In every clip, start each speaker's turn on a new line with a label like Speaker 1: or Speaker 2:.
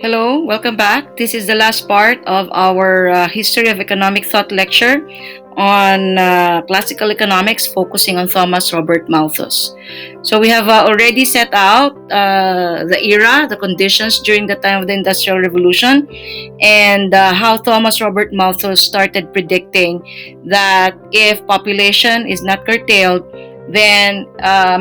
Speaker 1: Hello, welcome back. This is the last part of our History of Economic Thought lecture on classical economics, focusing on Thomas Robert Malthus. So we have already set out the era, the conditions during the time of the Industrial Revolution, and how Thomas Robert Malthus started predicting that if population is not curtailed, then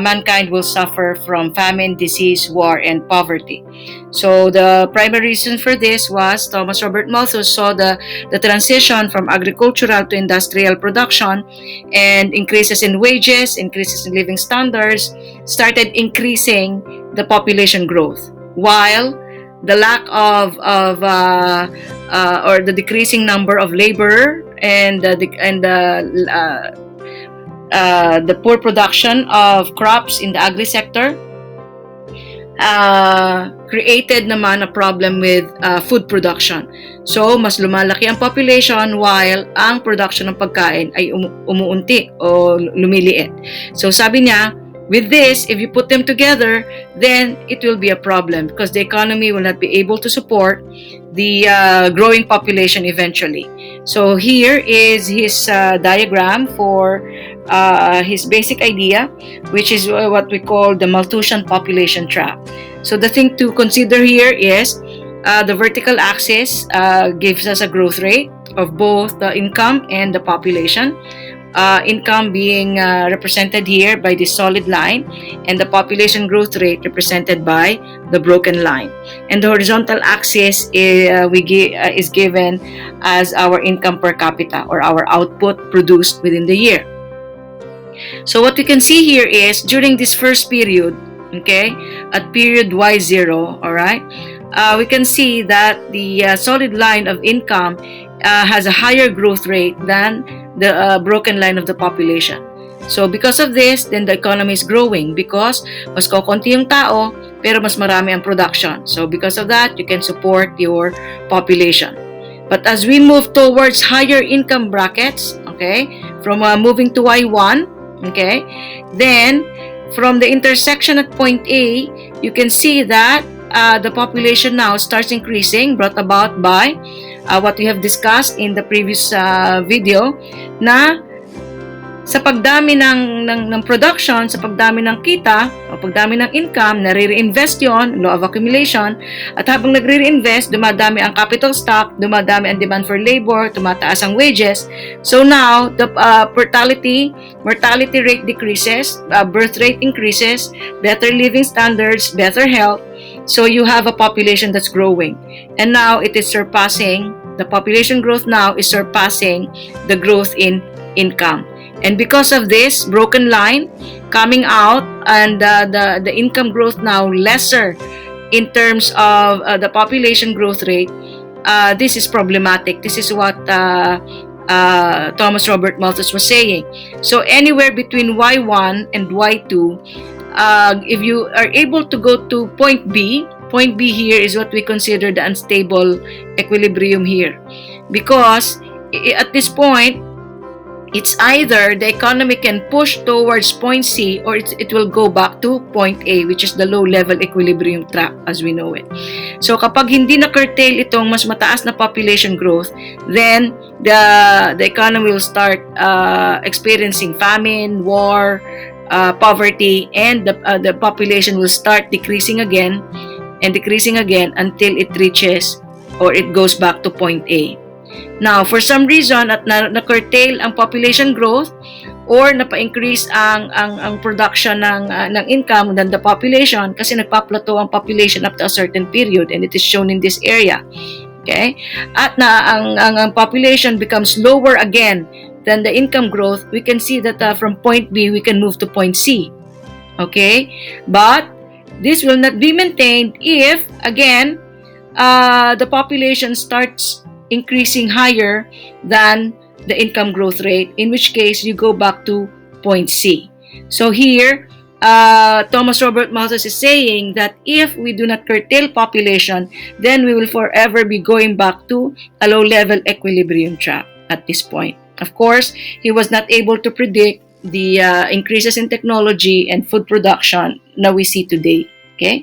Speaker 1: mankind will suffer from famine, disease, war, and poverty. So the primary reason for this was Thomas Robert Malthus saw the transition from agricultural to industrial production, and increases in wages, increases in living standards started increasing the population growth, while the lack or the decreasing number of labor and the poor production of crops in the agri sector created naman a problem with food production. So, mas lumalaki ang population while ang production ng pagkain ay umuunti o lumiliit. So, sabi niya, with this, if you put them together, then it will be a problem because the economy will not be able to support the growing population eventually. So here is his diagram for his basic idea, which is what we call the Malthusian population trap. So the thing to consider here is the vertical axis gives us a growth rate of both the income and the population. Income being represented here by the solid line, and the population growth rate represented by the broken line. And the horizontal axis is given as our income per capita, or our output produced within the year. So what we can see here is during this first period, okay, at period Y0, all right, we can see that the solid line of income has a higher growth rate than the broken line of the population. So because of this, then the economy is growing because mas kokonti yung tao pero mas marami ang production. So because of that, you can support your population. But as we move towards higher income brackets, okay, from moving to Y1, okay, then from the intersection at point A, you can see that the population now starts increasing, brought about by what we have discussed in the previous video, na sa pagdami ng production, sa pagdami ng kita, o pagdami ng income, nare-reinvest yon, law of accumulation, at habang nagre-reinvest, dumadami ang capital stock, dumadami ang demand for labor, tumataas ang wages. So now, the mortality rate decreases, birth rate increases, better living standards, better health. So you have a population that's growing. And now it is surpassing, the population growth now is surpassing the growth in income. And because of this broken line coming out, and the income growth now lesser in terms of the population growth rate, this is problematic. This is what Thomas Robert Malthus was saying. So anywhere between Y1 and Y2, if you are able to go to point B here is what we consider the unstable equilibrium here. Because at this point, it's either the economy can push towards point C or it will go back to point A, which is the low-level equilibrium trap as we know it. So kapag hindi na-curtail itong mas mataas na population growth, then the economy will start experiencing famine, war, poverty, and the population will start decreasing again until it reaches or it goes back to point A. Now, for some reason at na-curtail ang population growth or napa-increase ang production ng income than the population kasi nagpa-plateau ang population up to a certain period, and it is shown in this area. Okay? At ang population becomes lower again than the income growth, we can see that from point B, we can move to point C. Okay? But this will not be maintained if, again, the population starts increasing higher than the income growth rate, in which case you go back to point C. So here, Thomas Robert Malthus is saying that if we do not curtail population, then we will forever be going back to a low-level equilibrium trap at this point. Of course, he was not able to predict the increases in technology and food production that we see today. Okay?